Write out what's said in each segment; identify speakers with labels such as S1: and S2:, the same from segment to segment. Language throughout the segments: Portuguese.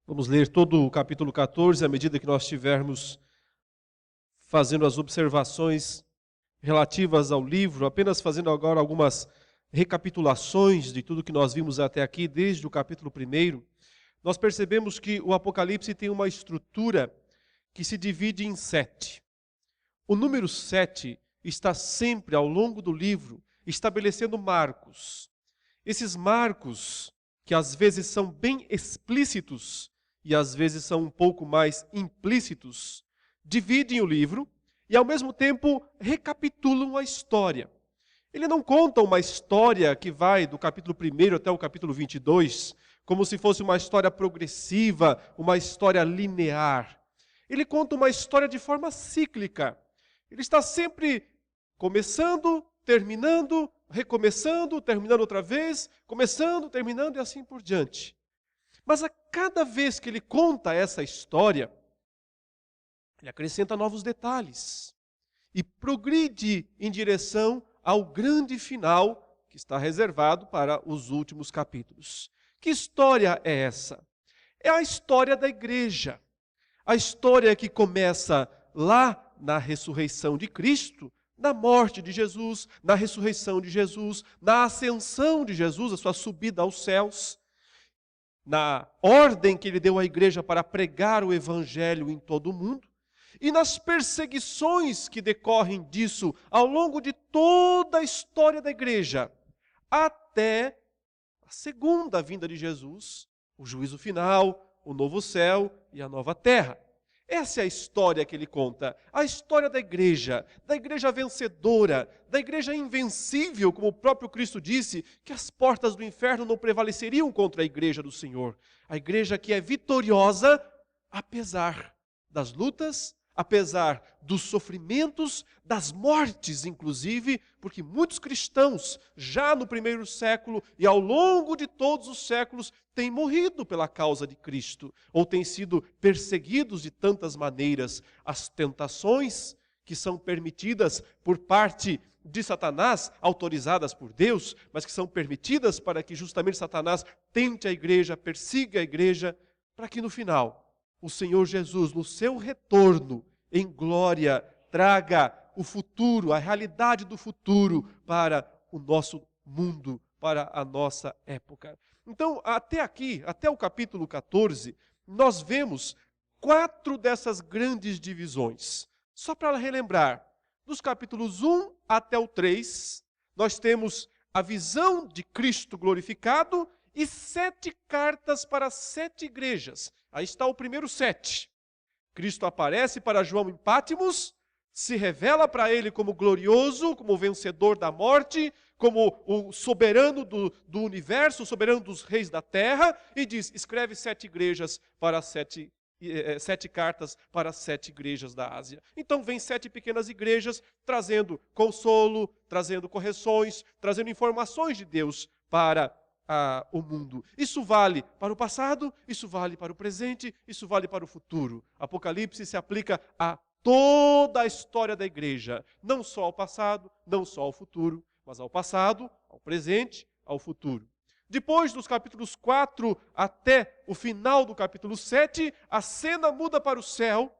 S1: Vamos ler todo o capítulo 14 à medida que nós estivermos fazendo as observações relativas ao livro, apenas fazendo agora algumas recapitulações de tudo que nós vimos até aqui, desde o capítulo 1. Nós percebemos que o Apocalipse tem uma estrutura que se divide em 7. O número 7 está sempre ao longo do livro estabelecendo marcos. Esses marcos, que às vezes são bem explícitos e às vezes são um pouco mais implícitos, dividem o livro e ao mesmo tempo recapitulam a história. Ele não conta uma história que vai do capítulo 1 até o capítulo 22, como se fosse uma história progressiva, uma história linear. Ele conta uma história de forma cíclica. Ele está sempre começando, terminando, recomeçando, terminando outra vez, começando, terminando e assim por diante. Mas a cada vez que ele conta essa história, ele acrescenta novos detalhes e progride em direção ao grande final que está reservado para os últimos capítulos. Que história é essa? É a história da igreja. A história que começa lá na ressurreição de Cristo, na morte de Jesus, na ressurreição de Jesus, na ascensão de Jesus, a sua subida aos céus, na ordem que ele deu à igreja para pregar o evangelho em todo o mundo, e nas perseguições que decorrem disso ao longo de toda a história da igreja, até a segunda vinda de Jesus, o juízo final, o novo céu e a nova terra. Essa é a história que ele conta, a história da igreja vencedora, da igreja invencível, como o próprio Cristo disse, que as portas do inferno não prevaleceriam contra a igreja do Senhor. A igreja que é vitoriosa, apesar das lutas, apesar dos sofrimentos, das mortes inclusive, porque muitos cristãos, já no primeiro século e ao longo de todos os séculos, têm morrido pela causa de Cristo, ou têm sido perseguidos de tantas maneiras. As tentações que são permitidas por parte de Satanás, autorizadas por Deus, mas que são permitidas para que justamente Satanás tente a igreja, persiga a igreja, para que no final o Senhor Jesus, no seu retorno em glória, traga o futuro, a realidade do futuro para o nosso mundo, para a nossa época. Então, até aqui, até o capítulo 14, nós vemos 4 dessas grandes divisões. Só para relembrar, dos capítulos 1 até o 3, nós temos a visão de Cristo glorificado e 7 cartas para 7 igrejas. Aí está o primeiro 7. Cristo aparece para João em Pátimos, se revela para ele como glorioso, como vencedor da morte, como o soberano do universo, o soberano dos reis da terra, e diz, escreve 7 igrejas para 7 cartas para 7 igrejas da Ásia. Então vem 7 pequenas igrejas trazendo consolo, trazendo correções, trazendo informações de Deus para o mundo. Isso vale para o passado, isso vale para o presente, isso vale para o futuro. Apocalipse se aplica a toda a história da igreja, não só ao passado, não só ao futuro, mas ao passado, ao presente, ao futuro. Depois dos capítulos 4 até o final do capítulo 7, a cena muda para o céu,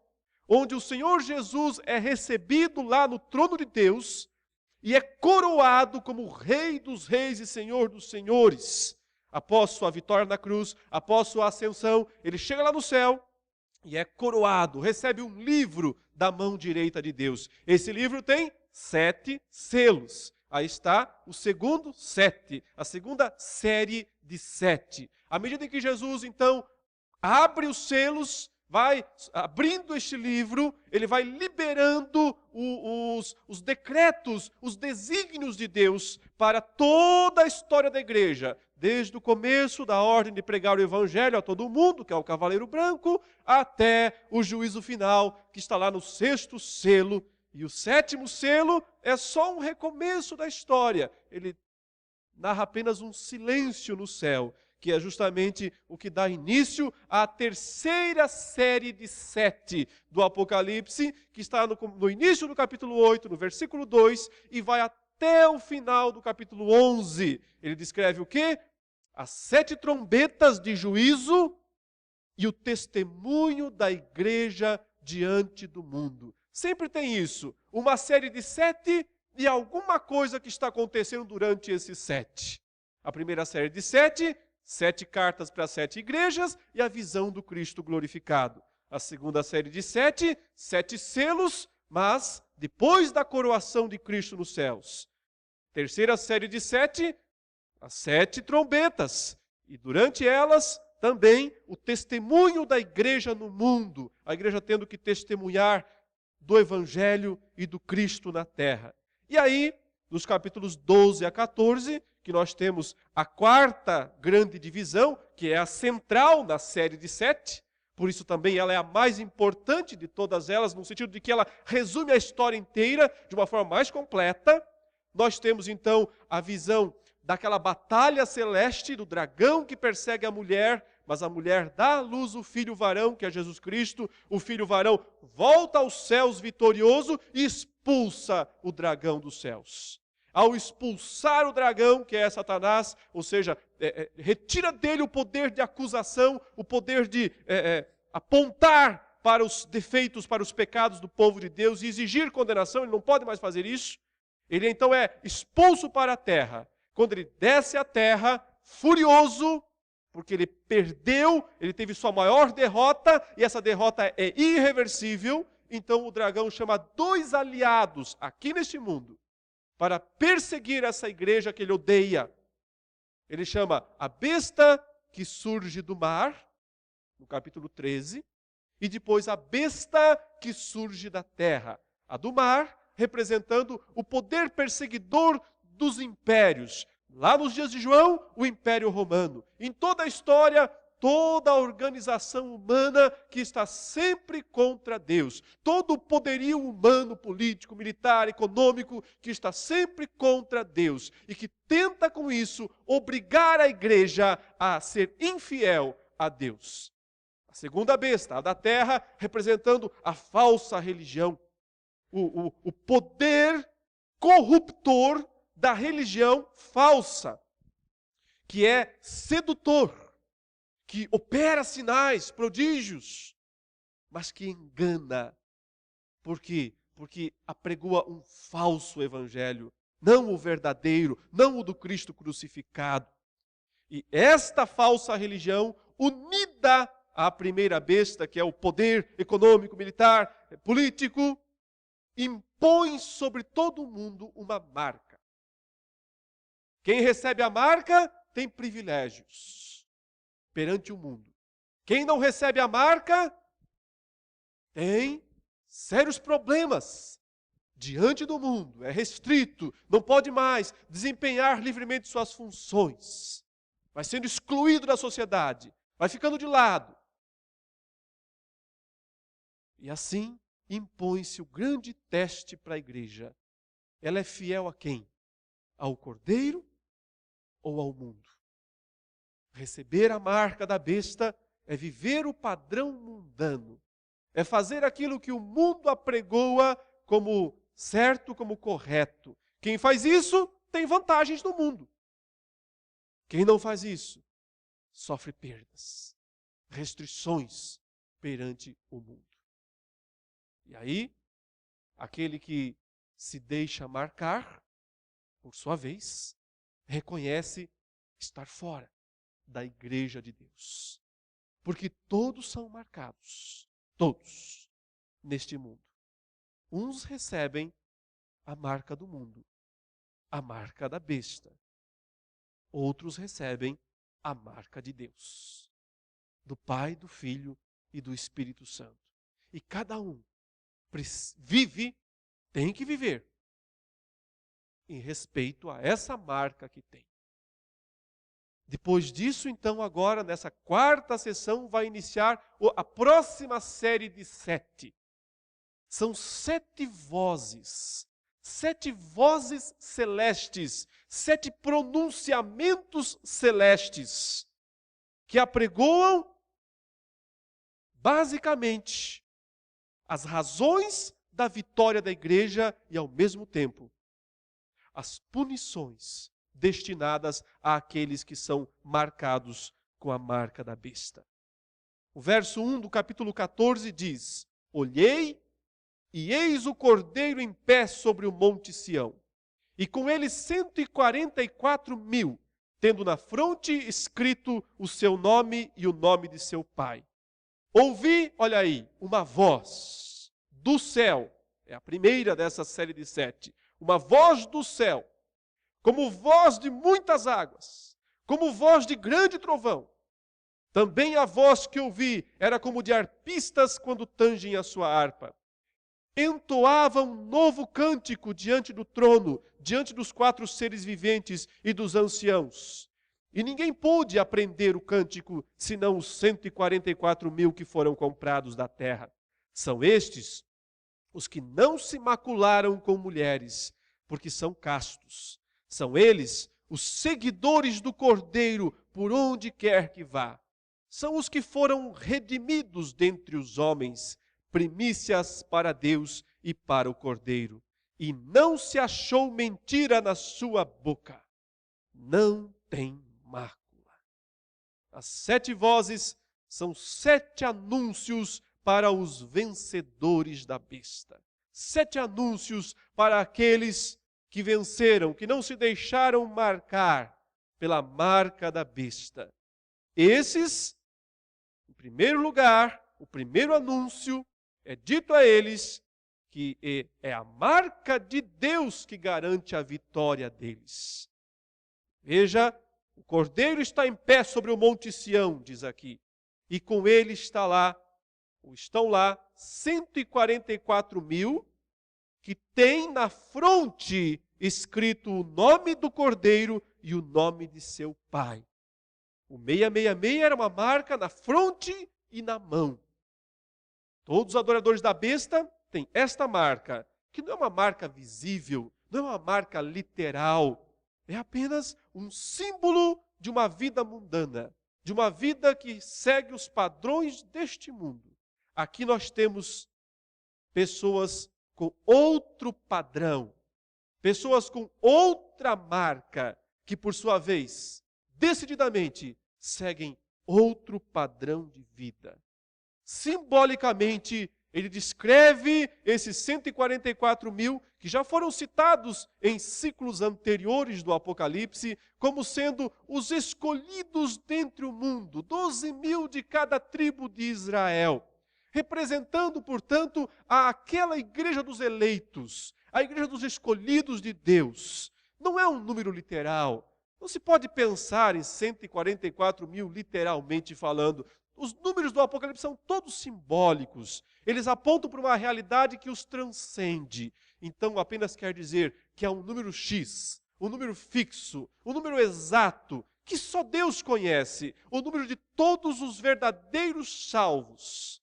S1: onde o Senhor Jesus é recebido lá no trono de Deus e é coroado como Rei dos Reis e Senhor dos Senhores. Após sua vitória na cruz, após sua ascensão, ele chega lá no céu e é coroado, recebe um livro da mão direita de Deus. Esse livro tem 7 selos. Aí está o segundo 7, a segunda série de 7. À medida em que Jesus, então, abre os selos, vai abrindo este livro, ele vai liberando os decretos, os desígnios de Deus para toda a história da igreja, desde o começo da ordem de pregar o evangelho a todo mundo, que é o cavaleiro branco, até o juízo final, que está lá no 6º selo. E o 7º selo é só um recomeço da história. Ele narra apenas um silêncio no céu, que é justamente o que dá início à terceira série de 7 do Apocalipse, que está no início do capítulo 8, no versículo 2, e vai até o final do capítulo 11. Ele descreve o quê? As 7 trombetas de juízo e o testemunho da igreja diante do mundo. Sempre tem isso, uma série de 7 e alguma coisa que está acontecendo durante esses 7. A primeira série de 7 cartas para 7 igrejas e a visão do Cristo glorificado. A segunda série de 7 selos, mas depois da coroação de Cristo nos céus. Terceira série de 7, as 7 trombetas. E durante elas, também o testemunho da igreja no mundo. A igreja tendo que testemunhar do Evangelho e do Cristo na terra. E aí, nos capítulos 12 a 14, que nós temos a quarta grande divisão, que é a central na série de 7. Por isso também ela é a mais importante de todas elas, no sentido de que ela resume a história inteira de uma forma mais completa. Nós temos então a visão daquela batalha celeste do dragão que persegue a mulher, mas a mulher dá à luz o filho varão, que é Jesus Cristo. O filho varão volta aos céus vitorioso e expulsa o dragão dos céus. Ao expulsar o dragão, que é Satanás, ou seja, retira dele o poder de acusação, o poder de apontar para os defeitos, para os pecados do povo de Deus e exigir condenação, ele não pode mais fazer isso. Ele então é expulso para a terra. Quando ele desce à terra, furioso, porque ele perdeu, ele teve sua maior derrota, e essa derrota é irreversível, então o dragão chama 2 aliados aqui neste mundo, para perseguir essa igreja que ele odeia. Ele chama a besta que surge do mar, no capítulo 13, e depois a besta que surge da terra. A do mar, representando o poder perseguidor dos impérios. Lá nos dias de João, o Império Romano. Em toda a história, toda a organização humana que está sempre contra Deus. Todo o poderio humano, político, militar, econômico, que está sempre contra Deus. E que tenta com isso obrigar a igreja a ser infiel a Deus. A segunda besta, a da terra, representando a falsa religião. O poder corruptor da religião falsa, que é sedutor, que opera sinais, prodígios, mas que engana. Por quê? Porque apregoa um falso evangelho, não o verdadeiro, não o do Cristo crucificado. E esta falsa religião, unida à primeira besta, que é o poder econômico, militar, político, impõe sobre todo mundo uma marca. Quem recebe a marca tem privilégios perante o mundo. Quem não recebe a marca tem sérios problemas diante do mundo. É restrito, não pode mais desempenhar livremente suas funções. Vai sendo excluído da sociedade, vai ficando de lado. E assim impõe-se o grande teste para a igreja. Ela é fiel a quem? Ao Cordeiro ou ao mundo? Receber a marca da besta é viver o padrão mundano. É fazer aquilo que o mundo apregoa como certo, como correto. Quem faz isso tem vantagens no mundo. Quem não faz isso sofre perdas, restrições perante o mundo. E aí, aquele que se deixa marcar, por sua vez, reconhece estar fora da igreja de Deus. Porque todos são marcados, todos, neste mundo. Uns recebem a marca do mundo, a marca da besta. Outros recebem a marca de Deus, do Pai, do Filho e do Espírito Santo. E cada um vive, tem que viver, em respeito a essa marca que tem. Depois disso, então, agora, nessa quarta sessão, vai iniciar a próxima série de 7. São 7 vozes celestes, 7 pronunciamentos celestes, que apregoam, basicamente, as razões da vitória da igreja e, ao mesmo tempo, as punições destinadas àqueles que são marcados com a marca da besta. O verso 1 do capítulo 14 diz: Olhei, e eis o Cordeiro em pé sobre o monte Sião, e com ele 144.000, tendo na fronte escrito o seu nome e o nome de seu pai. Ouvi, olha aí, uma voz do céu, é a primeira dessa série de 7, uma voz do céu, como voz de muitas águas, como voz de grande trovão. Também a voz que ouvi era como de arpistas quando tangem a sua harpa. Entoava um novo cântico diante do trono, diante dos 4 seres viventes e dos anciãos. E ninguém pôde aprender o cântico, senão os 144.000 que foram comprados da terra. São estes os que não se macularam com mulheres, porque são castos. São eles os seguidores do Cordeiro por onde quer que vá. São os que foram redimidos dentre os homens, primícias para Deus e para o Cordeiro. E não se achou mentira na sua boca. Não tem mácula. As 7 vozes são 7 anúncios para os vencedores da besta. 7 anúncios para aqueles que venceram, que não se deixaram marcar pela marca da besta. Esses, em primeiro lugar, o primeiro anúncio é dito a eles que é a marca de Deus que garante a vitória deles. Veja, o Cordeiro está em pé sobre o monte Sião, diz aqui, e com ele estão lá 144.000 que têm na fronte escrito o nome do Cordeiro e o nome de seu pai. O 666 era uma marca na fronte e na mão. Todos os adoradores da besta têm esta marca, que não é uma marca visível, não é uma marca literal, é apenas um símbolo de uma vida mundana, de uma vida que segue os padrões deste mundo. Aqui nós temos pessoas com outro padrão, pessoas com outra marca, que por sua vez, decididamente, seguem outro padrão de vida. Simbolicamente, ele descreve esses 144.000 que já foram citados em ciclos anteriores do Apocalipse como sendo os escolhidos dentre o mundo, 12.000 de cada tribo de Israel, representando, portanto, aquela igreja dos eleitos, a igreja dos escolhidos de Deus. Não é um número literal, não se pode pensar em 144.000 literalmente falando. Os números do Apocalipse são todos simbólicos. Eles apontam para uma realidade que os transcende. Então, apenas quer dizer que há um número X, um número fixo, um número exato, que só Deus conhece, o número de todos os verdadeiros salvos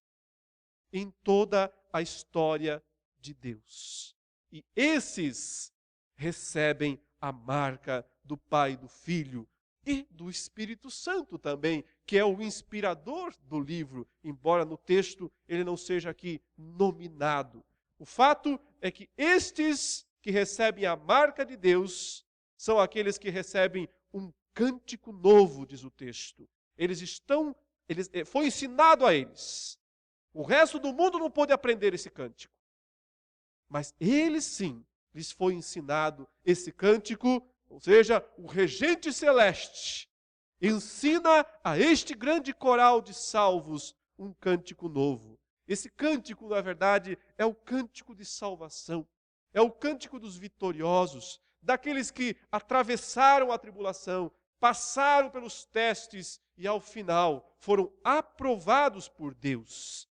S1: em toda a história de Deus. E esses recebem a marca do Pai, do Filho e do Espírito Santo também, que é o inspirador do livro, embora no texto ele não seja aqui nominado. O fato é que estes que recebem a marca de Deus são aqueles que recebem um cântico novo, diz o texto. Foi ensinado a eles. O resto do mundo não pôde aprender esse cântico. Mas eles sim, lhes foi ensinado esse cântico, ou seja, o regente celeste ensina a este grande coral de salvos um cântico novo. Esse cântico, na verdade, é o cântico de salvação. É o cântico dos vitoriosos, daqueles que atravessaram a tribulação, passaram pelos testes e, ao final, foram aprovados por Deus.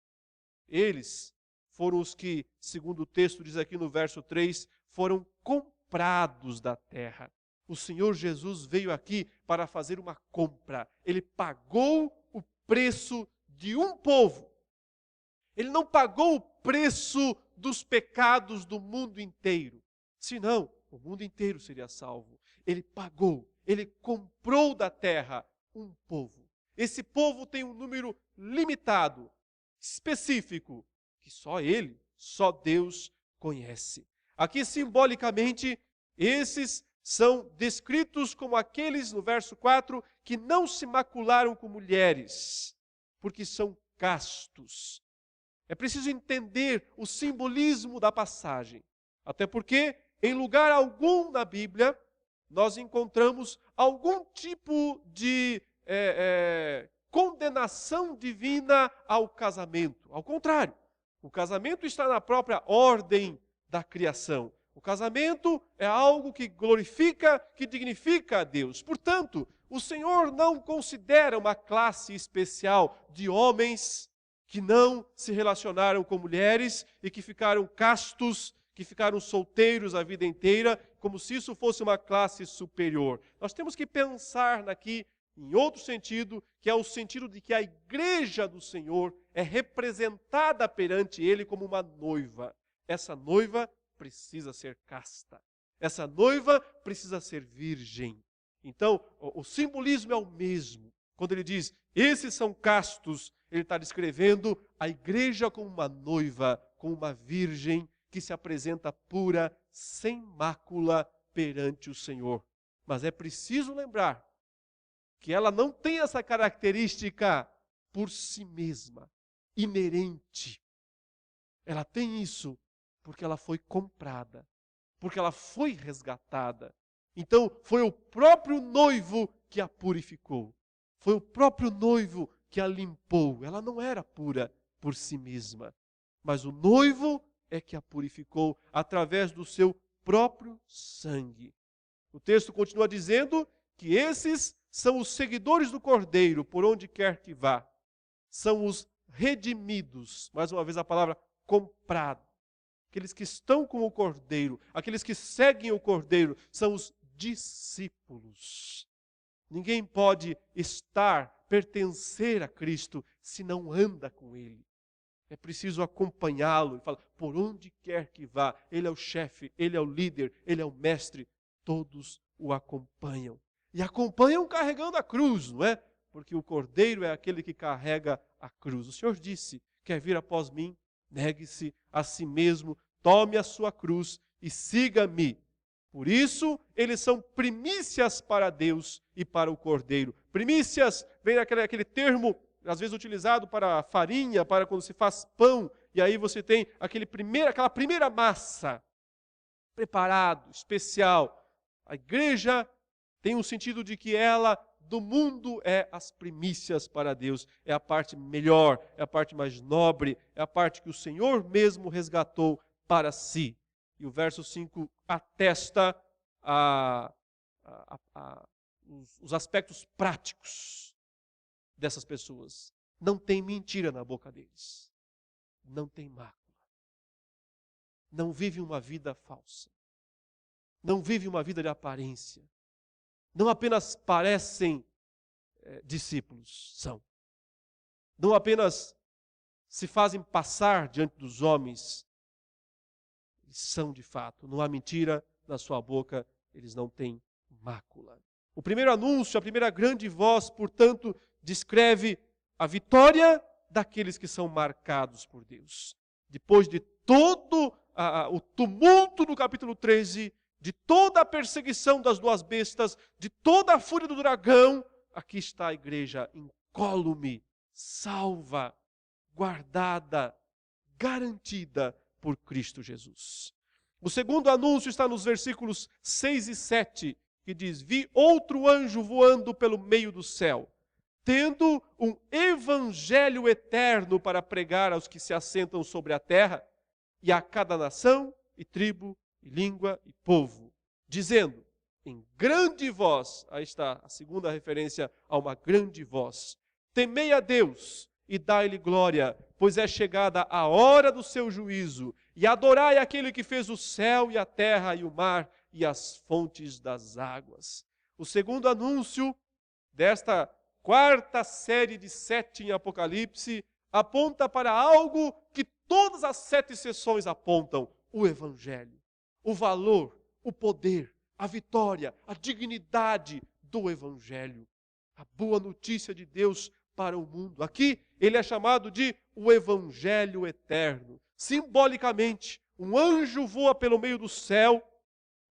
S1: Eles foram os que, segundo o texto diz aqui no verso 3, foram comprados da terra. O Senhor Jesus veio aqui para fazer uma compra. Ele pagou o preço de um povo. Ele não pagou o preço dos pecados do mundo inteiro. Senão, o mundo inteiro seria salvo. Ele pagou, ele comprou da terra um povo. Esse povo tem um número limitado, específico, que só ele, só Deus conhece. Aqui, simbolicamente, esses são descritos como aqueles, no verso 4, que não se macularam com mulheres, porque são castos. É preciso entender o simbolismo da passagem. Até porque, em lugar algum na Bíblia, nós encontramos algum tipo de condenação divina ao casamento. Ao contrário, o casamento está na própria ordem da criação. O casamento é algo que glorifica, que dignifica a Deus. Portanto, o Senhor não considera uma classe especial de homens que não se relacionaram com mulheres e que ficaram castos, que ficaram solteiros a vida inteira, como se isso fosse uma classe superior. Nós temos que pensar aqui em outro sentido, que é o sentido de que a igreja do Senhor é representada perante Ele como uma noiva. Essa noiva precisa ser casta. Essa noiva precisa ser virgem. Então, o simbolismo é o mesmo. Quando ele diz, esses são castos, ele está descrevendo a igreja como uma noiva, como uma virgem que se apresenta pura, sem mácula perante o Senhor. Mas é preciso lembrar que ela não tem essa característica por si mesma, inerente. Ela tem isso porque ela foi comprada, porque ela foi resgatada. Então, foi o próprio noivo que a purificou. Foi o próprio noivo que a limpou. Ela não era pura por si mesma, mas o noivo é que a purificou através do seu próprio sangue. O texto continua dizendo que esses são os seguidores do Cordeiro, por onde quer que vá. São os redimidos, mais uma vez a palavra comprado. Aqueles que estão com o Cordeiro, aqueles que seguem o Cordeiro, são os discípulos. Ninguém pode pertencer a Cristo, se não anda com Ele. É preciso acompanhá-lo e falar, por onde quer que vá, Ele é o chefe, Ele é o líder, Ele é o mestre, todos o acompanham. E acompanham carregando a cruz, não é? Porque o Cordeiro é aquele que carrega a cruz. O Senhor disse, quer vir após mim? Negue-se a si mesmo, tome a sua cruz e siga-me. Por isso, eles são primícias para Deus e para o Cordeiro. Primícias, vem aquele termo, às vezes utilizado para farinha, para quando se faz pão, e aí você tem aquela primeira massa, preparado, especial. A igreja tem um sentido de que ela, do mundo, é as primícias para Deus. É a parte melhor, é a parte mais nobre, é a parte que o Senhor mesmo resgatou para si. E o verso 5 atesta os aspectos práticos dessas pessoas. Não tem mentira na boca deles. Não tem mácula. Não vive uma vida falsa. Não vive uma vida de aparência. Não apenas parecem discípulos, são. Não apenas se fazem passar diante dos homens, eles são de fato. Não há mentira na sua boca, eles não têm mácula. O primeiro anúncio, a primeira grande voz, portanto, descreve a vitória daqueles que são marcados por Deus. Depois de todo o tumulto do capítulo 13, de toda a perseguição das duas bestas, de toda a fúria do dragão, aqui está a igreja incólume, salva, guardada, garantida por Cristo Jesus. O segundo anúncio está nos versículos 6 e 7, que diz, vi outro anjo voando pelo meio do céu, tendo um evangelho eterno para pregar aos que se assentam sobre a terra, e a cada nação e tribo, e língua e povo, dizendo, em grande voz, aí está a segunda referência a uma grande voz, temei a Deus e dai-lhe glória, pois é chegada a hora do seu juízo, e adorai aquele que fez o céu e a terra e o mar e as fontes das águas. O segundo anúncio desta quarta série de 7 em Apocalipse aponta para algo que todas as 7 sessões apontam, o Evangelho. O valor, o poder, a vitória, a dignidade do Evangelho. A boa notícia de Deus para o mundo. Aqui ele é chamado de o Evangelho eterno. Simbolicamente, um anjo voa pelo meio do céu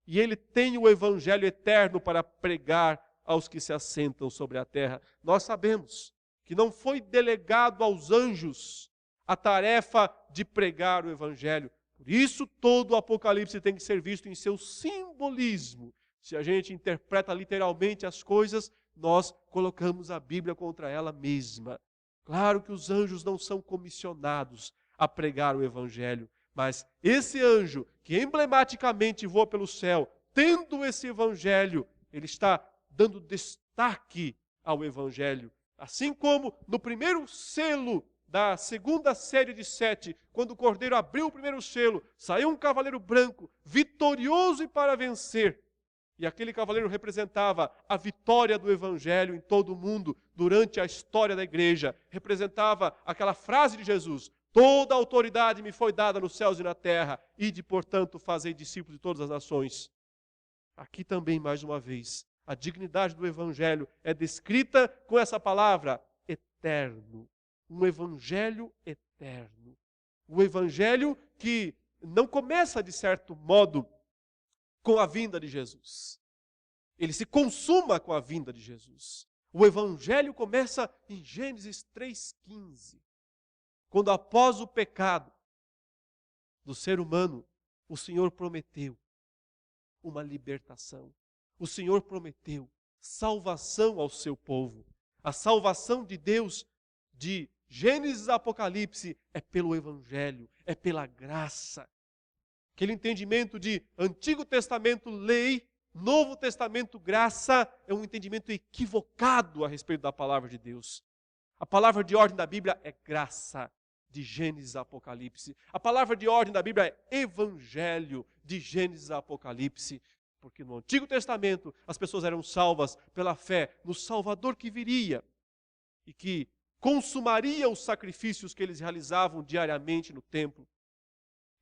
S1: e ele tem o Evangelho eterno para pregar aos que se assentam sobre a terra. Nós sabemos que não foi delegado aos anjos a tarefa de pregar o Evangelho. Por isso, todo o Apocalipse tem que ser visto em seu simbolismo. Se a gente interpreta literalmente as coisas, nós colocamos a Bíblia contra ela mesma. Claro que os anjos não são comissionados a pregar o Evangelho, mas esse anjo que emblematicamente voa pelo céu, tendo esse Evangelho, ele está dando destaque ao Evangelho. Assim como no primeiro selo da segunda série de 7, quando o Cordeiro abriu o primeiro selo, saiu um cavaleiro branco, vitorioso e para vencer. E aquele cavaleiro representava a vitória do Evangelho em todo o mundo durante a história da igreja. Representava aquela frase de Jesus: toda a autoridade me foi dada nos céus e na terra, ide, portanto, fazei discípulos de todas as nações. Aqui também, mais uma vez, a dignidade do Evangelho é descrita com essa palavra, eterno. Um Evangelho eterno. Um Evangelho que não começa, de certo modo, com a vinda de Jesus. Ele se consuma com a vinda de Jesus. O Evangelho começa em Gênesis 3,15. Quando após o pecado do ser humano, o Senhor prometeu uma libertação. O Senhor prometeu salvação ao seu povo. A salvação de Deus, de Gênesis a Apocalipse, é pelo Evangelho, é pela graça. Aquele entendimento de Antigo Testamento, lei, Novo Testamento, graça, é um entendimento equivocado a respeito da palavra de Deus. A palavra de ordem da Bíblia é graça, de Gênesis a Apocalipse. A palavra de ordem da Bíblia é evangelho, de Gênesis a Apocalipse. Porque no Antigo Testamento as pessoas eram salvas pela fé no Salvador que viria e que consumaria os sacrifícios que eles realizavam diariamente no templo.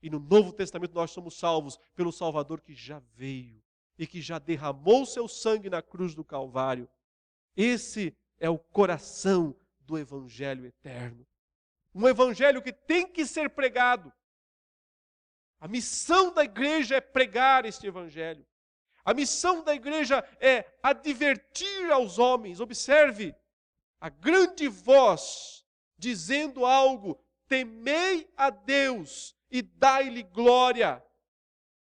S1: E no Novo Testamento nós somos salvos pelo Salvador que já veio e que já derramou seu sangue na cruz do Calvário. Esse é o coração do Evangelho eterno. Um Evangelho que tem que ser pregado. A missão da igreja é pregar este Evangelho. A missão da igreja é advertir aos homens. Observe a grande voz dizendo algo: temei a Deus e dai-lhe glória,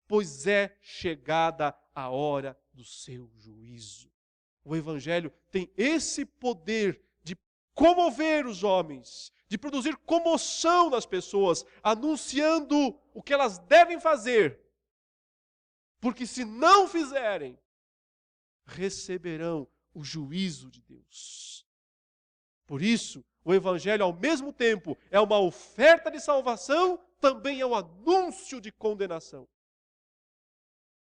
S1: pois é chegada a hora do seu juízo. O Evangelho tem esse poder de comover os homens, de produzir comoção nas pessoas, anunciando o que elas devem fazer, porque se não fizerem, receberão o juízo de Deus. Por isso, o Evangelho, ao mesmo tempo, é uma oferta de salvação, também é um anúncio de condenação.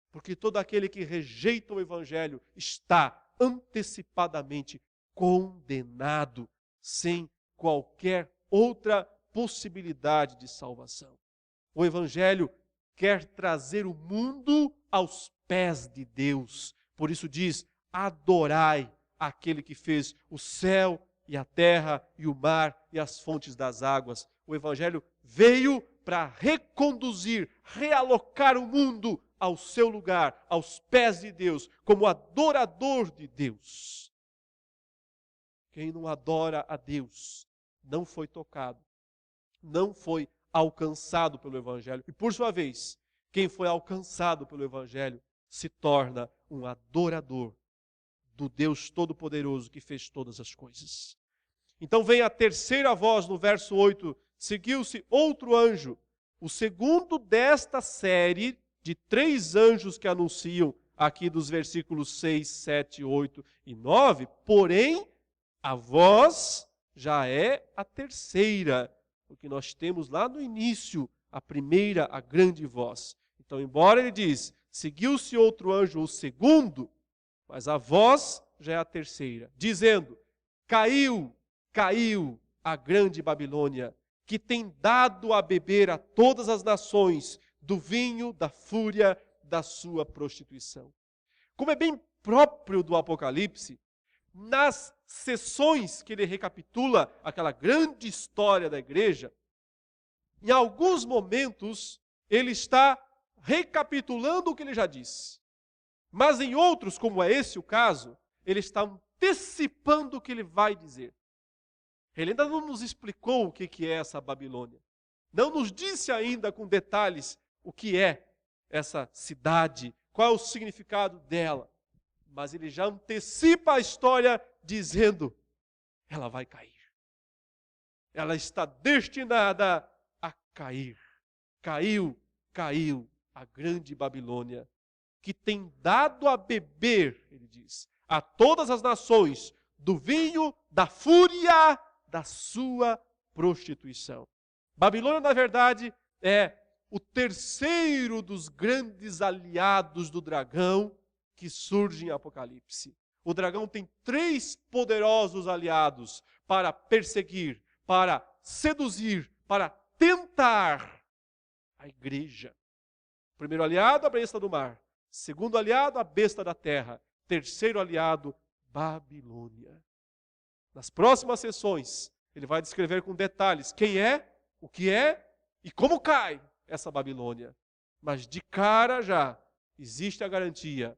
S1: Porque todo aquele que rejeita o Evangelho está antecipadamente condenado, sem qualquer outra possibilidade de salvação. O Evangelho quer trazer o mundo aos pés de Deus. Por isso diz: adorai aquele que fez o céu e a terra e o mar e as fontes das águas. O Evangelho veio para reconduzir, realocar o mundo ao seu lugar, aos pés de Deus, como adorador de Deus. Quem não adora a Deus não foi tocado, não foi alcançado pelo Evangelho. E por sua vez, quem foi alcançado pelo Evangelho se torna um adorador do Deus Todo-Poderoso que fez todas as coisas. Então vem a terceira voz no verso 8. Seguiu-se outro anjo, o segundo desta série de 3 anjos que anunciam aqui dos versículos 6, 7, 8 e 9. Porém, a voz já é a terceira, porque nós temos lá no início a primeira, a grande voz. Então, embora ele diz, seguiu-se outro anjo, o segundo, mas a voz já é a terceira, dizendo: caiu a grande Babilônia, que tem dado a beber a todas as nações do vinho da fúria da sua prostituição. Como é bem próprio do Apocalipse, nas sessões que ele recapitula aquela grande história da igreja, em alguns momentos ele está recapitulando o que ele já disse. Mas em outros, como é esse o caso, ele está antecipando o que ele vai dizer. Ele ainda não nos explicou o que é essa Babilônia. Não nos disse ainda com detalhes o que é essa cidade, qual é o significado dela. Mas ele já antecipa a história dizendo: ela vai cair. Ela está destinada a cair. Caiu a grande Babilônia, que tem dado a beber, ele diz, a todas as nações do vinho da fúria da sua prostituição. Babilônia, na verdade, é o terceiro dos grandes aliados do dragão que surge em Apocalipse. O dragão tem 3 poderosos aliados para perseguir, para seduzir, para tentar a igreja. Primeiro aliado, a besta do mar. Segundo aliado, a besta da terra. Terceiro aliado, Babilônia. Nas próximas sessões, ele vai descrever com detalhes quem é, o que é e como cai essa Babilônia. Mas de cara já existe a garantia: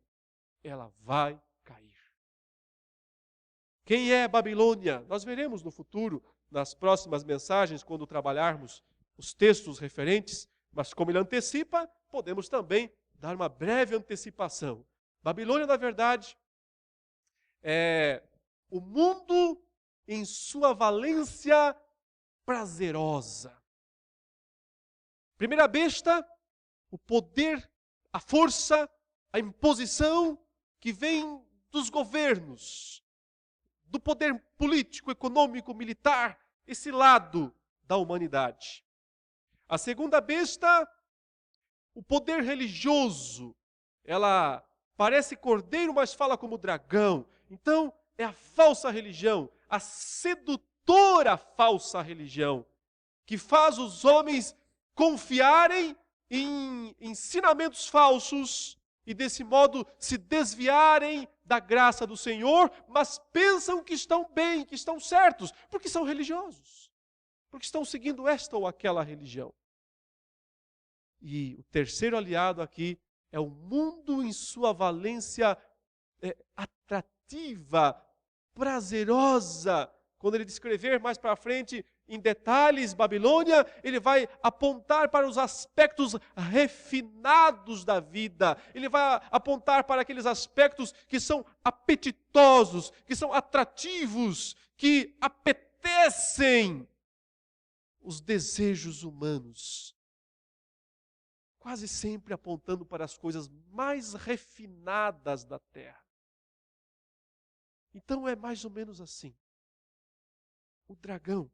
S1: ela vai cair. Quem é Babilônia? Nós veremos no futuro, nas próximas mensagens, quando trabalharmos os textos referentes, mas como ele antecipa, podemos também dar uma breve antecipação. Babilônia, na verdade, é o mundo em sua valência prazerosa. Primeira besta, o poder, a força, a imposição que vem dos governos, do poder político, econômico, militar, esse lado da humanidade. A segunda besta, o poder religioso. Ela parece cordeiro, mas fala como dragão. Então, é a falsa religião, a sedutora falsa religião, que faz os homens confiarem em ensinamentos falsos e desse modo se desviarem da graça do Senhor, mas pensam que estão bem, que estão certos, porque são religiosos, porque estão seguindo esta ou aquela religião. E o terceiro aliado aqui é o mundo em sua valência atrativa, prazerosa. Quando ele descrever mais para frente, em detalhes, Babilônia, ele vai apontar para os aspectos refinados da vida. Ele vai apontar para aqueles aspectos que são apetitosos, que são atrativos, que apetecem os desejos humanos. Quase sempre apontando para as coisas mais refinadas da terra. Então é mais ou menos assim. O dragão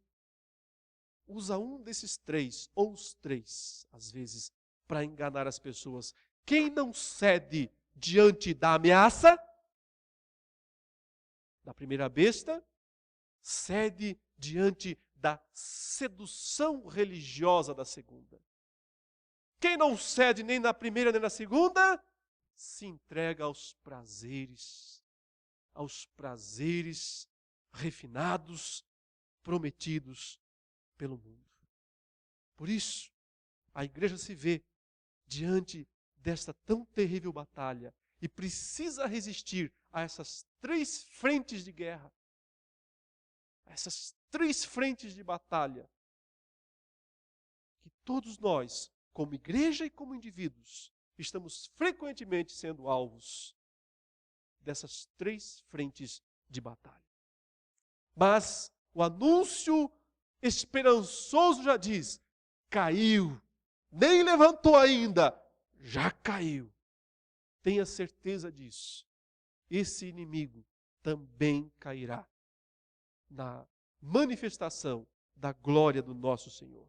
S1: usa um desses 3, ou os 3, às vezes, para enganar as pessoas. Quem não cede diante da ameaça da primeira besta, cede diante da sedução religiosa da segunda. Quem não cede nem na primeira nem na segunda, se entrega aos prazeres refinados, prometidos pelo mundo. Por isso, a igreja se vê diante desta tão terrível batalha e precisa resistir a essas 3 frentes de guerra, a essas 3 frentes de batalha, que todos nós, como igreja e como indivíduos, estamos frequentemente sendo alvos dessas 3 frentes de batalha. Mas o anúncio esperançoso já diz: caiu, nem levantou ainda, já caiu. Tenha certeza disso. Esse inimigo também cairá na manifestação da glória do nosso Senhor.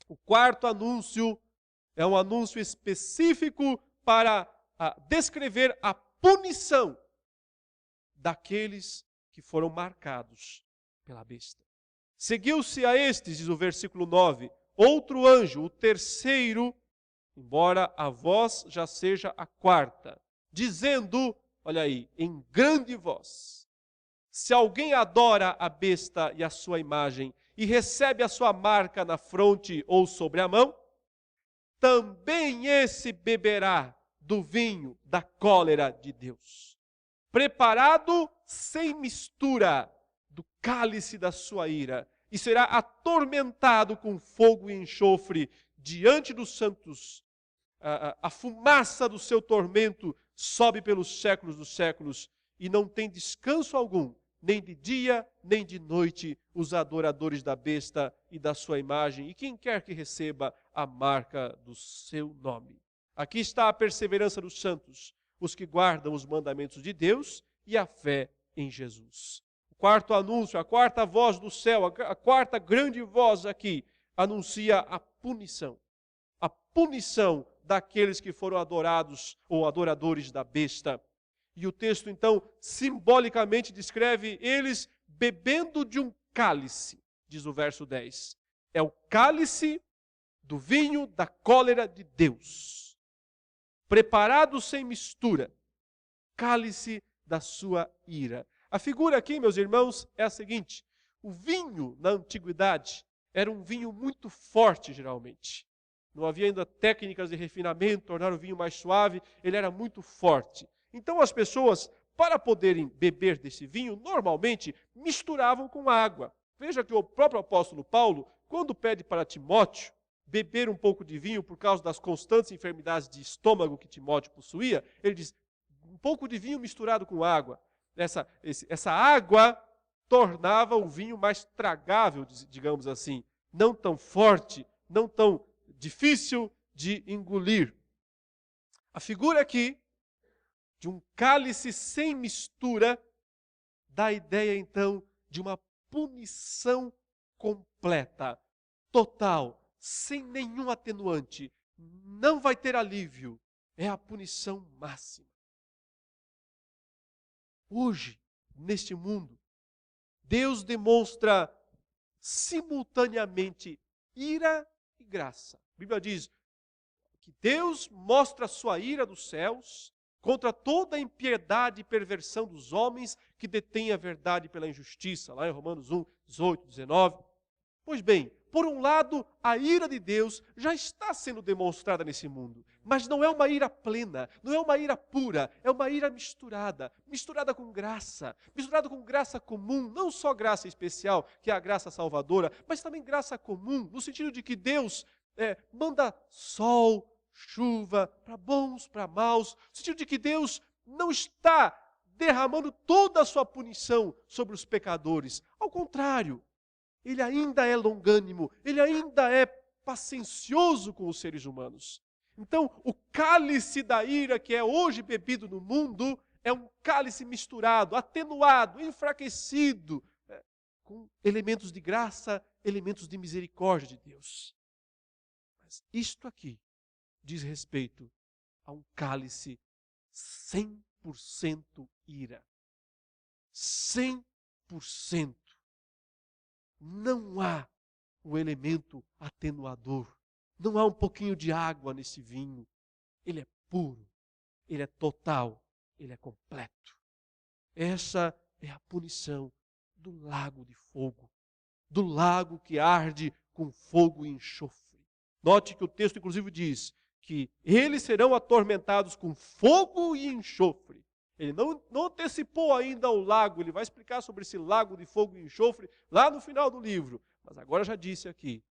S1: O quarto anúncio é um anúncio específico para descrever a punição daqueles que foram marcados pela besta. Seguiu-se a estes, diz o versículo 9, outro anjo, o terceiro, embora a voz já seja a quarta, dizendo, olha aí, em grande voz: se alguém adora a besta e a sua imagem e recebe a sua marca na fronte ou sobre a mão, também esse beberá do vinho da cólera de Deus, preparado sem mistura do cálice da sua ira e será atormentado com fogo e enxofre diante dos santos. A fumaça do seu tormento sobe pelos séculos dos séculos e não tem descanso algum, nem de dia, nem de noite, os adoradores da besta e da sua imagem, e quem quer que receba a marca do seu nome. Aqui está a perseverança dos santos, os que guardam os mandamentos de Deus e a fé em Jesus. O quarto anúncio, a quarta voz do céu, a quarta grande voz aqui, anuncia a punição. A punição daqueles que foram adorados ou adoradores da besta. E o texto, então, simbolicamente descreve eles bebendo de um cálice, diz o verso 10. É o cálice do vinho da cólera de Deus, preparado sem mistura, cálice da sua ira. A figura aqui, meus irmãos, é a seguinte: o vinho na antiguidade era um vinho muito forte, geralmente. Não havia ainda técnicas de refinamento, tornar o vinho mais suave, ele era muito forte. Então as pessoas, para poderem beber desse vinho, normalmente misturavam com água. Veja que o próprio apóstolo Paulo, quando pede para Timóteo beber um pouco de vinho por causa das constantes enfermidades de estômago que Timóteo possuía, ele diz, um pouco de vinho misturado com água. Essa água tornava o vinho mais tragável, digamos assim, não tão forte, não tão difícil de engolir. A figura aqui de um cálice sem mistura dá a ideia então de uma punição completa, total, sem nenhum atenuante. Não vai ter alívio. É a punição máxima. Hoje, neste mundo, Deus demonstra simultaneamente ira e graça. A Bíblia diz que Deus mostra a sua ira dos céus contra toda a impiedade e perversão dos homens que detêm a verdade pela injustiça, lá em Romanos 1, 18, 19. Pois bem, por um lado, a ira de Deus já está sendo demonstrada nesse mundo, mas não é uma ira plena, não é uma ira pura, é uma ira misturada com graça comum, não só graça especial, que é a graça salvadora, mas também graça comum, no sentido de que Deus manda sol, chuva, para bons, para maus, no sentido de que Deus não está derramando toda a sua punição sobre os pecadores. Ao contrário, Ele ainda é longânimo, Ele ainda é paciencioso com os seres humanos. Então, o cálice da ira que é hoje bebido no mundo é um cálice misturado, atenuado, enfraquecido, com elementos de graça, elementos de misericórdia de Deus. Mas isto aqui diz respeito a um cálice 100% ira. 100%. Não há um elemento atenuador. Não há um pouquinho de água nesse vinho. Ele é puro, ele é total, ele é completo. Essa é a punição do lago de fogo, do lago que arde com fogo e enxofre. Note que o texto inclusive diz que eles serão atormentados com fogo e enxofre. Ele não antecipou ainda o lago, ele vai explicar sobre esse lago de fogo e enxofre lá no final do livro. Mas agora já disse aqui,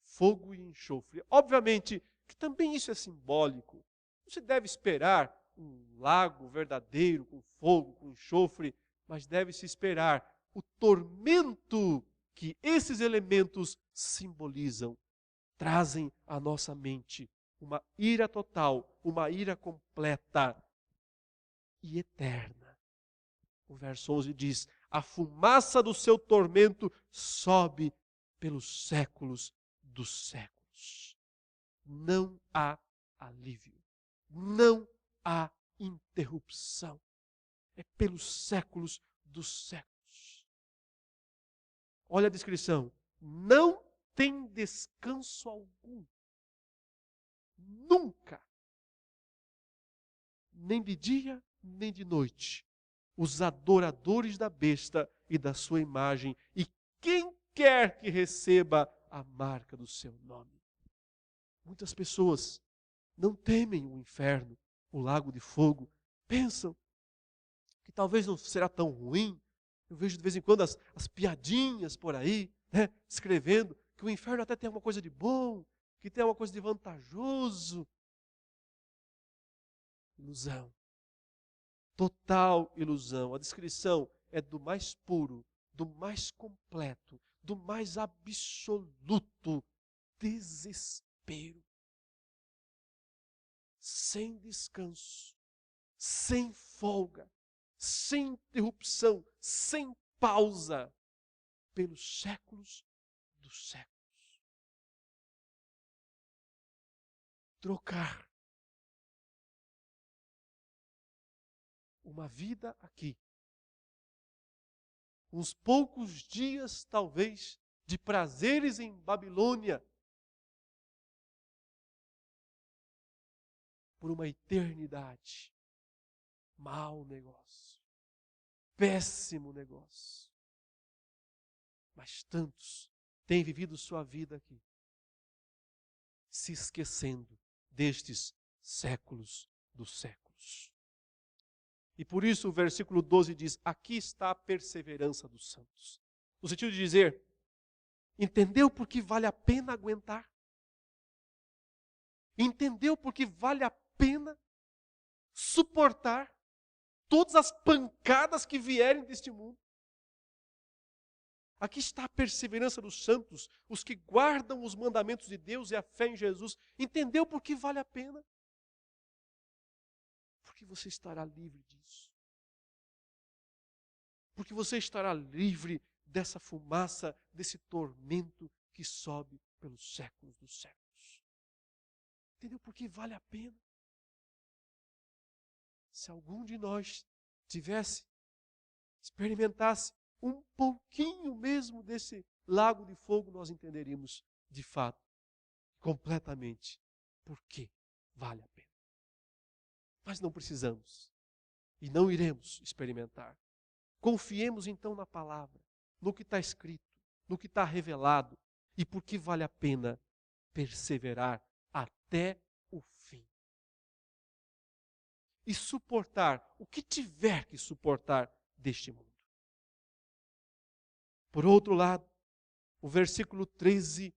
S1: fogo e enxofre. Obviamente que também isso é simbólico. Não se deve esperar um lago verdadeiro com fogo, com enxofre, mas deve-se esperar o tormento que esses elementos simbolizam. Trazem à nossa mente uma ira total, uma ira completa e eterna. O verso 11 diz, a fumaça do seu tormento sobe pelos séculos dos séculos. Não há alívio, não há interrupção. É pelos séculos dos séculos. Olha a descrição, não tem descanso algum. Nunca. Nem de dia, nem de noite. Os adoradores da besta e da sua imagem, e quem quer que receba a marca do seu nome. Muitas pessoas não temem o inferno, o lago de fogo. Pensam que talvez não será tão ruim, Eu vejo de vez em quando as piadinhas por aí, né, escrevendo que o inferno até tem uma coisa de bom, que tem uma coisa de vantajoso. Ilusão. Total ilusão. A descrição é do mais puro, do mais completo, do mais absoluto desespero. Sem descanso, sem folga, sem interrupção, sem pausa, pelos séculos dos séculos. Trocar uma vida aqui, uns poucos dias talvez de prazeres em Babilônia, por uma eternidade. Mau negócio, péssimo negócio. Mas tantos têm vivido sua vida aqui, se esquecendo destes séculos dos séculos. E por isso o versículo 12 diz: aqui está a perseverança dos santos. No sentido de dizer, entendeu por que vale a pena aguentar? Entendeu por que vale a pena suportar todas as pancadas que vierem deste mundo? Aqui está a perseverança dos santos, os que guardam os mandamentos de Deus e a fé em Jesus. Entendeu por que vale a pena? Porque você estará livre disso. Porque você estará livre dessa fumaça, desse tormento que sobe pelos séculos dos séculos. Entendeu por que vale a pena? Se algum de nós experimentasse um pouquinho mesmo desse lago de fogo, nós entenderíamos de fato, completamente, por que vale a pena. Mas não precisamos e não iremos experimentar. Confiemos então na palavra, no que está escrito, no que está revelado e por que vale a pena perseverar até o fim. E suportar o que tiver que suportar deste mundo. Por outro lado, o versículo 13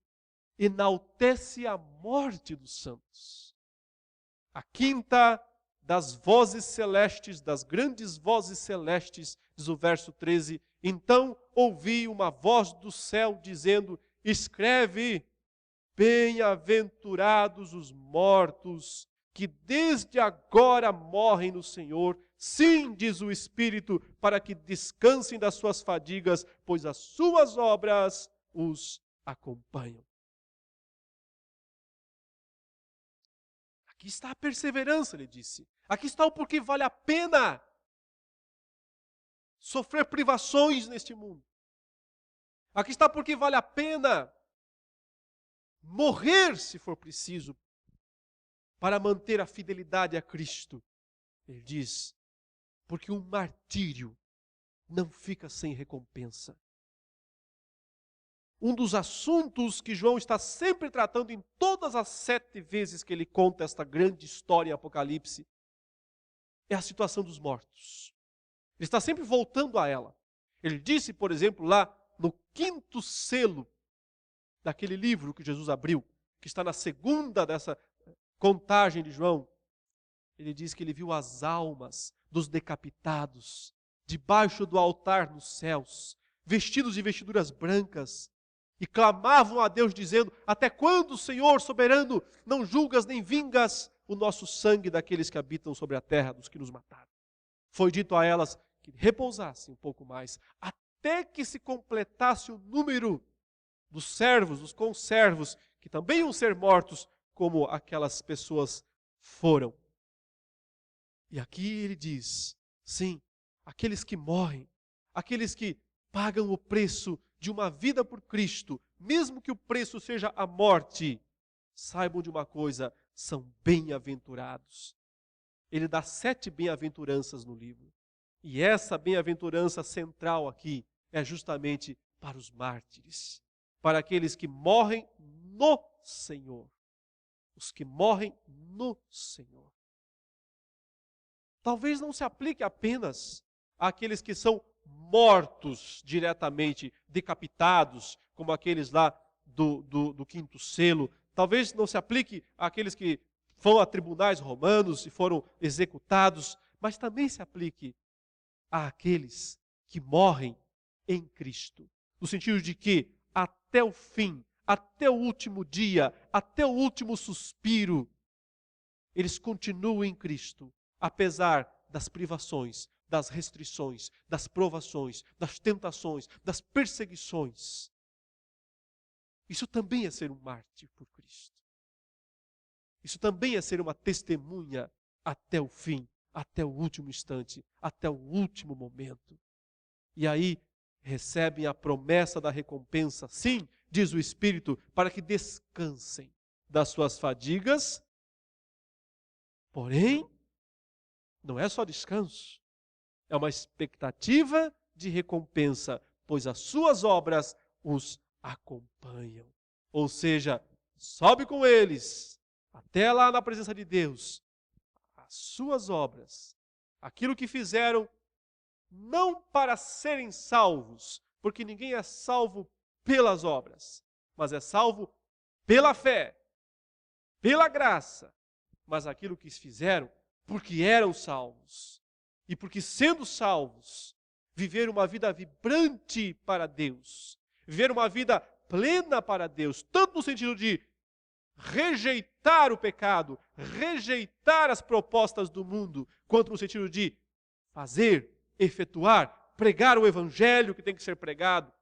S1: enaltece a morte dos santos. A quinta das vozes celestes, das grandes vozes celestes, diz o verso 13, então ouvi uma voz do céu dizendo, escreve, bem-aventurados os mortos, que desde agora morrem no Senhor. Sim, diz o Espírito, para que descansem das suas fadigas, pois as suas obras os acompanham. Aqui está a perseverança, ele disse. Aqui está o porquê vale a pena sofrer privações neste mundo. Aqui está porque vale a pena morrer, se for preciso, para manter a fidelidade a Cristo. Ele diz, porque um martírio não fica sem recompensa. Um dos assuntos que João está sempre tratando em todas as 7 vezes que ele conta esta grande história em Apocalipse, é a situação dos mortos. Ele está sempre voltando a ela. Ele disse, por exemplo, lá no 5º selo daquele livro que Jesus abriu, que está na segunda dessa contagem de João, ele diz que ele viu as almas dos decapitados debaixo do altar nos céus, vestidos de vestiduras brancas, e clamavam a Deus dizendo, até quando, Senhor soberano, não julgas nem vingas o nosso sangue daqueles que habitam sobre a terra, dos que nos mataram? Foi dito a elas que repousassem um pouco mais, até que se completasse o número dos servos, dos conservos, que também iam ser mortos, como aquelas pessoas foram. E aqui ele diz, sim, aqueles que morrem, aqueles que pagam o preço de uma vida por Cristo, mesmo que o preço seja a morte, saibam de uma coisa, são bem-aventurados. Ele dá 7 bem-aventuranças no livro. E essa bem-aventurança central aqui é justamente para os mártires, para aqueles que morrem no Senhor. Os que morrem no Senhor. Talvez não se aplique apenas àqueles que são mortos diretamente, decapitados, como aqueles lá do quinto selo. Talvez não se aplique àqueles que vão a tribunais romanos e foram executados, mas também se aplique àqueles que morrem em Cristo. No sentido de que até o fim, até o último dia, até o último suspiro, eles continuam em Cristo, apesar das privações, das restrições, das provações, das tentações, das perseguições. Isso também é ser um mártir por Cristo. Isso também é ser uma testemunha até o fim, até o último instante, até o último momento. E aí recebem a promessa da recompensa, sim, diz o Espírito, para que descansem das suas fadigas. Porém, não é só descanso, é uma expectativa de recompensa, pois as suas obras os acompanham. Ou seja, sobe com eles até lá na presença de Deus. As suas obras, aquilo que fizeram, não para serem salvos, porque ninguém é salvo pelas obras, mas é salvo pela fé, pela graça, mas aquilo que fizeram porque eram salvos. E porque sendo salvos, viver uma vida vibrante para Deus, viver uma vida plena para Deus, tanto no sentido de rejeitar o pecado, rejeitar as propostas do mundo, quanto no sentido de fazer, efetuar, pregar o evangelho que tem que ser pregado,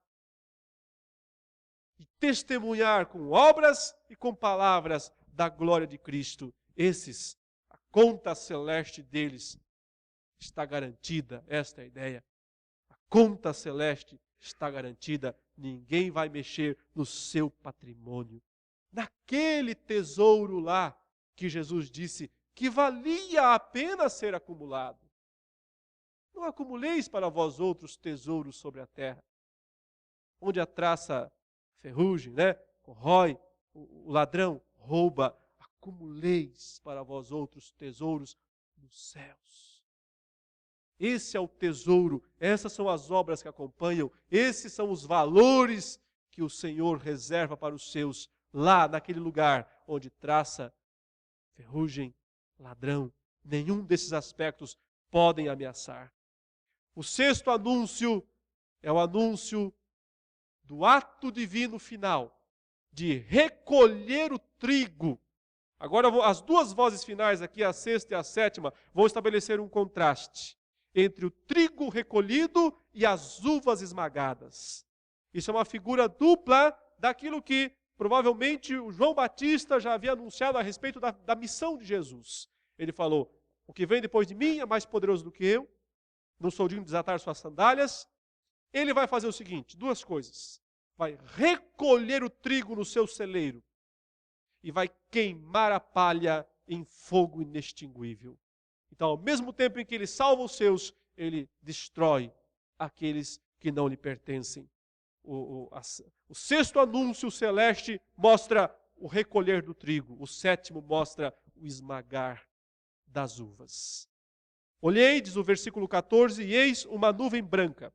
S1: e testemunhar com obras e com palavras da glória de Cristo. Esses, a conta celeste deles está garantida, esta é a ideia. A conta celeste está garantida, ninguém vai mexer no seu patrimônio. Naquele tesouro lá que Jesus disse que valia a pena ser acumulado. Não acumuleis para vós outros tesouros sobre a terra, onde a traça ferrugem, corrói, o ladrão rouba. Acumuleis para vós outros tesouros nos céus. Esse é o tesouro, essas são as obras que acompanham, esses são os valores que o Senhor reserva para os seus, lá naquele lugar onde traça, ferrugem, ladrão. Nenhum desses aspectos podem ameaçar. O sexto anúncio é o anúncio do ato divino final, de recolher o trigo. Agora, as duas vozes finais aqui, a sexta e a sétima, vão estabelecer um contraste entre o trigo recolhido e as uvas esmagadas. Isso é uma figura dupla daquilo que provavelmente o João Batista já havia anunciado a respeito da missão de Jesus. Ele falou, o que vem depois de mim é mais poderoso do que eu, não sou digno de desatar suas sandálias. Ele vai fazer o seguinte, duas coisas. Vai recolher o trigo no seu celeiro e vai queimar a palha em fogo inextinguível. Então, ao mesmo tempo em que ele salva os seus, ele destrói aqueles que não lhe pertencem. O sexto anúncio celeste mostra o recolher do trigo. O sétimo mostra o esmagar das uvas. Olhei, diz o versículo 14, e eis uma nuvem branca.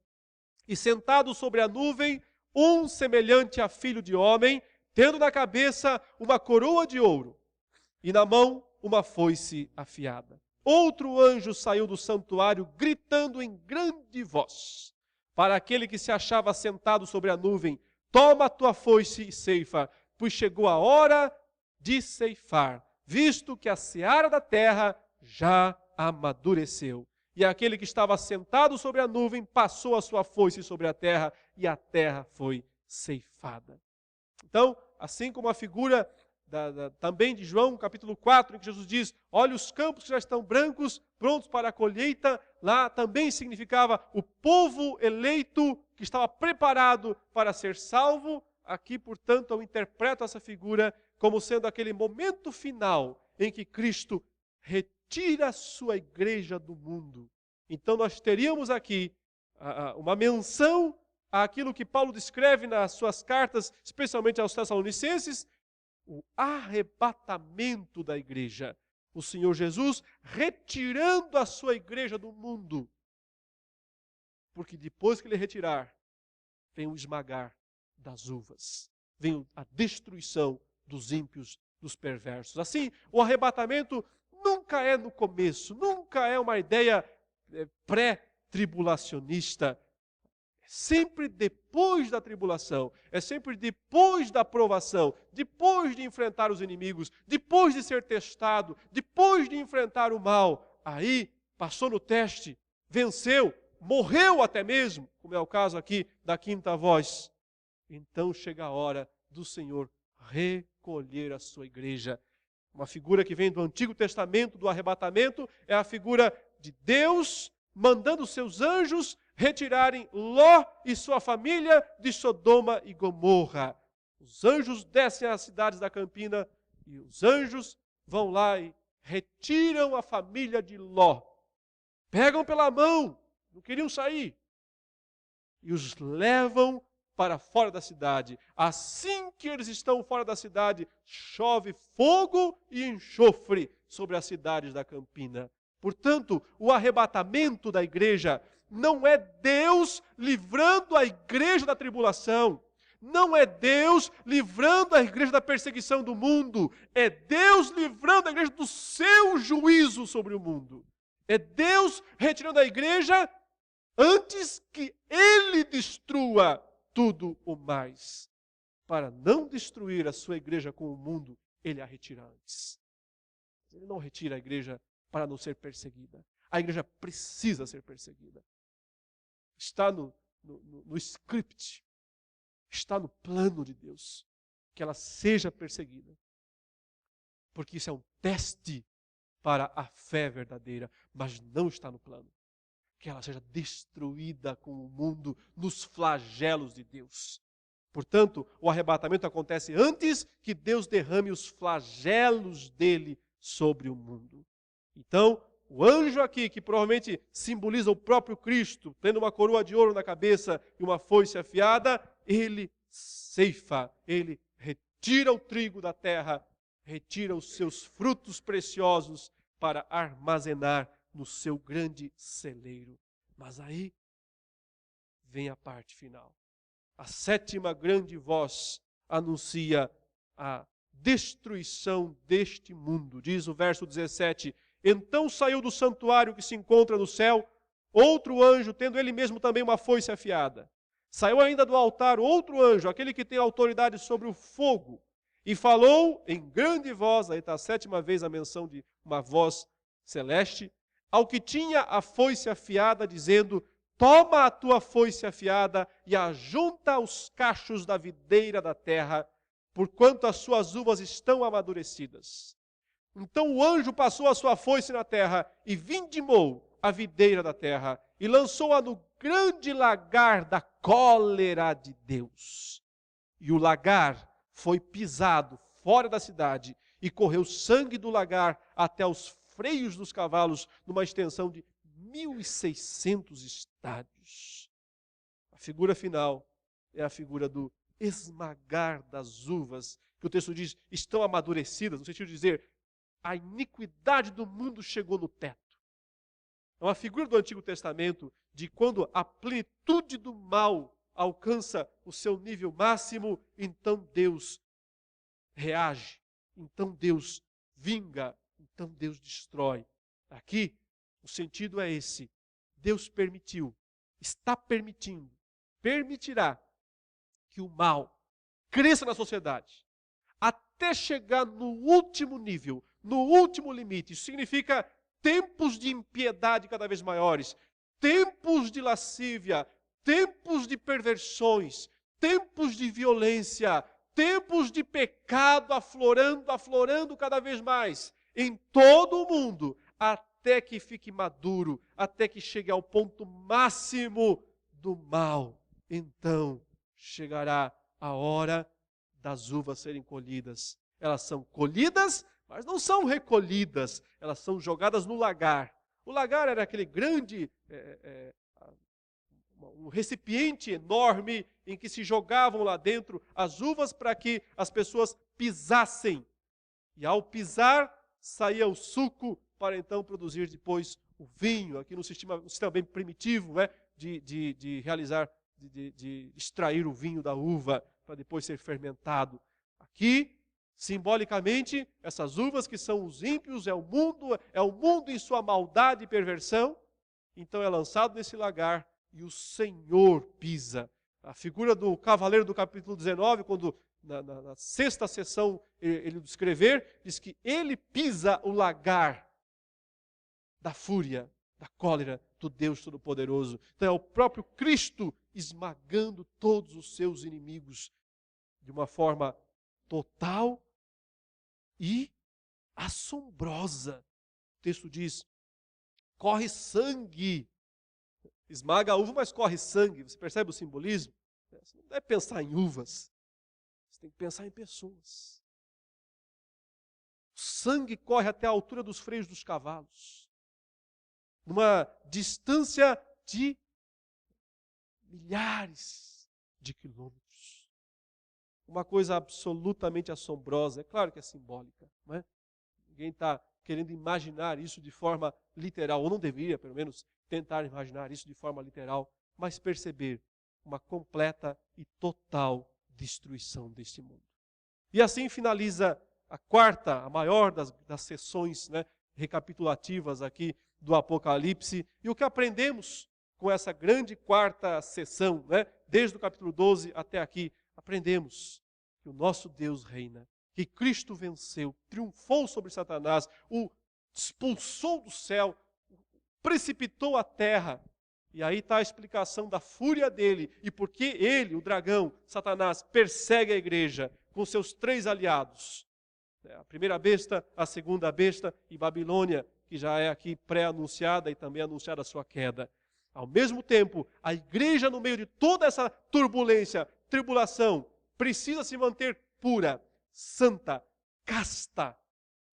S1: E sentado sobre a nuvem, um semelhante a filho de homem, tendo na cabeça uma coroa de ouro, e na mão uma foice afiada. Outro anjo saiu do santuário, gritando em grande voz, para aquele que se achava sentado sobre a nuvem, toma a tua foice e ceifa, pois chegou a hora de ceifar, visto que a seara da terra já amadureceu. E aquele que estava sentado sobre a nuvem passou a sua foice sobre a terra, e a terra foi ceifada. Então, assim como a figura também de João, capítulo 4, em que Jesus diz, olha os campos que já estão brancos, prontos para a colheita, lá também significava o povo eleito que estava preparado para ser salvo. Aqui, portanto, eu interpreto essa figura como sendo aquele momento final em que Cristo retira a sua igreja do mundo. Então nós teríamos aqui uma menção àquilo que Paulo descreve nas suas cartas, especialmente aos Tessalonicenses, o arrebatamento da igreja. O Senhor Jesus retirando a sua igreja do mundo. porque depois que ele retirar, vem o esmagar das uvas, vem a destruição dos ímpios, dos perversos. Assim, o arrebatamento nunca é no começo, nunca é uma ideia pré-tribulacionista. É sempre depois da tribulação, é sempre depois da provação, depois de enfrentar os inimigos, depois de ser testado, depois de enfrentar o mal. Aí, passou no teste, venceu, morreu até mesmo, como é o caso aqui da quinta voz. Então chega a hora do Senhor recolher a sua igreja. Uma figura que vem do Antigo Testamento, do arrebatamento, é a figura de Deus mandando seus anjos retirarem Ló e sua família de Sodoma e Gomorra. Os anjos descem às cidades da campina e os anjos vão lá e retiram a família de Ló. Pegam pela mão, não queriam sair, e os levam para fora da cidade. Assim que eles estão fora da cidade, chove fogo e enxofre sobre as cidades da campina. Portanto, o arrebatamento da igreja não é Deus livrando a igreja da tribulação, não é Deus livrando a igreja da perseguição do mundo, é Deus livrando a igreja do seu juízo sobre o mundo. É Deus retirando a igreja antes que Ele destrua tudo o mais. Para não destruir a sua igreja com o mundo, Ele a retira antes. Ele não retira a igreja para não ser perseguida. A igreja precisa ser perseguida. Está no script, está no plano de Deus, que ela seja perseguida. Porque isso é um teste para a fé verdadeira, mas não está no plano. Que ela seja destruída com o mundo nos flagelos de Deus. Portanto, o arrebatamento acontece antes que Deus derrame os flagelos dele sobre o mundo. Então, o anjo aqui, que provavelmente simboliza o próprio Cristo, tendo uma coroa de ouro na cabeça e uma foice afiada, ele ceifa, ele retira o trigo da terra, retira os seus frutos preciosos para armazenar no seu grande celeiro. Mas aí vem a parte final. A sétima grande voz anuncia a destruição deste mundo. Diz o verso 17: Então saiu do santuário que se encontra no céu outro anjo, tendo ele mesmo também uma foice afiada. Saiu ainda do altar outro anjo, aquele que tem autoridade sobre o fogo, e falou em grande voz, aí está a sétima vez a menção de uma voz celeste, ao que tinha a foice afiada, dizendo: Toma a tua foice afiada e ajunta os cachos da videira da terra, porquanto as suas uvas estão amadurecidas. Então o anjo passou a sua foice na terra e vindimou a videira da terra e lançou-a no grande lagar da cólera de Deus. E o lagar foi pisado fora da cidade e correu sangue do lagar até os freios dos cavalos, numa extensão de 1.600 estádios. A figura final é a figura do esmagar das uvas, que o texto diz, estão amadurecidas, no sentido de dizer, a iniquidade do mundo chegou no teto. É uma figura do Antigo Testamento de quando a plenitude do mal alcança o seu nível máximo, então Deus reage, então Deus vinga, então Deus destrói. Aqui, o sentido é esse. Deus permitiu, está permitindo, permitirá que o mal cresça na sociedade, até chegar no último nível, no último limite. Isso significa tempos de impiedade cada vez maiores, tempos de lascívia, tempos de perversões, tempos de violência, tempos de pecado aflorando cada vez mais em todo o mundo, até que fique maduro, até que chegue ao ponto máximo do mal. Então chegará a hora das uvas serem colhidas. Elas são colhidas, mas não são recolhidas, elas são jogadas no lagar. O lagar era aquele grande, um recipiente enorme em que se jogavam lá dentro as uvas para que as pessoas pisassem. E ao pisar, saía o suco para então produzir depois o vinho, aqui no sistema, um sistema bem primitivo, né, de realizar, de extrair o vinho da uva para depois ser fermentado. Aqui, simbolicamente, essas uvas que são os ímpios, é o mundo em sua maldade e perversão, então é lançado nesse lagar e o Senhor pisa. A figura do cavaleiro do capítulo 19, quando na sexta sessão ele descrever, diz que ele pisa o lagar da fúria, da cólera do Deus Todo-Poderoso. Então é o próprio Cristo esmagando todos os seus inimigos de uma forma total e assombrosa. O texto diz, corre sangue. Esmaga a uva, mas corre sangue. Você percebe o simbolismo? Você não deve pensar em uvas. Você tem que pensar em pessoas. O sangue corre até a altura dos freios dos cavalos. Numa distância de milhares de quilômetros. Uma coisa absolutamente assombrosa. É claro que é simbólica, não é? Ninguém está querendo imaginar isso de forma literal, ou não deveria, pelo menos, tentar imaginar isso de forma literal, mas perceber uma completa e total destruição deste mundo. E assim finaliza a quarta, a maior das sessões, né, recapitulativas aqui do Apocalipse. E o que aprendemos com essa grande quarta sessão, né, desde o capítulo 12 até aqui, aprendemos que o nosso Deus reina, que Cristo venceu, triunfou sobre Satanás, o expulsou do céu, precipitou a terra. E aí está a explicação da fúria dele e por que ele, o dragão, Satanás, persegue a igreja com seus 3 aliados. A primeira besta, a segunda besta e Babilônia, que já é aqui pré-anunciada e também anunciada a sua queda. Ao mesmo tempo, a igreja, no meio de toda essa turbulência, tribulação, precisa se manter pura, santa, casta.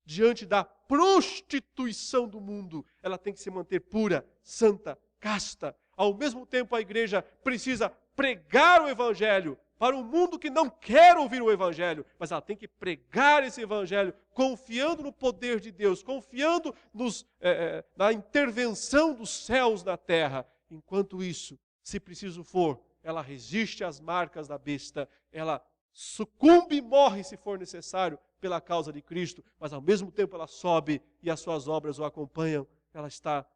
S1: Diante da prostituição do mundo, ela tem que se manter pura, santa, casta. Ao mesmo tempo, a igreja precisa pregar o evangelho para um mundo que não quer ouvir o evangelho, mas ela tem que pregar esse evangelho confiando no poder de Deus, confiando na intervenção dos céus na terra. Enquanto isso, se preciso for, ela resiste às marcas da besta, ela sucumbe e morre se for necessário pela causa de Cristo, mas ao mesmo tempo ela sobe e as suas obras o acompanham, ela está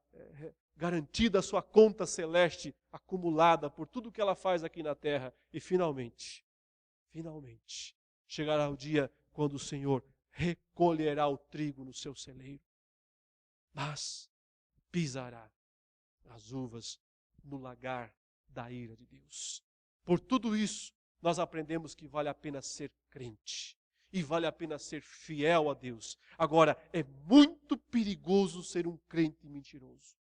S1: garantida a sua conta celeste acumulada por tudo que ela faz aqui na terra. E finalmente, chegará o dia quando o Senhor recolherá o trigo no seu celeiro, mas pisará as uvas no lagar da ira de Deus. Por tudo isso, nós aprendemos que vale a pena ser crente e vale a pena ser fiel a Deus. Agora, é muito perigoso ser um crente mentiroso.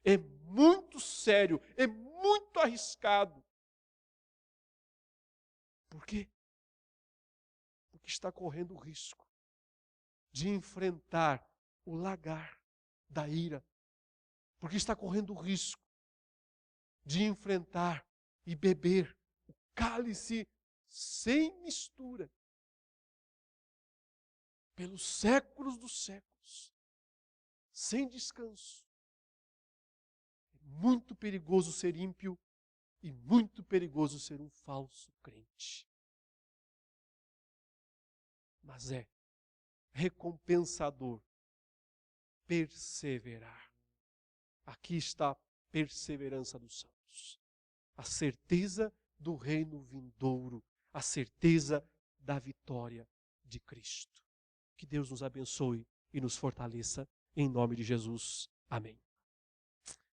S1: É muito sério, é muito arriscado. Por quê? Porque está correndo o risco de enfrentar o lagar da ira. Porque está correndo o risco de enfrentar e beber o cálice sem mistura pelos séculos dos séculos, sem descanso. É muito perigoso ser ímpio e muito perigoso ser um falso crente. Mas é recompensador perseverar. Aqui está a perseverança dos santos. A certeza do reino vindouro, a certeza da vitória de Cristo. Que Deus nos abençoe e nos fortaleça, em nome de Jesus. Amém.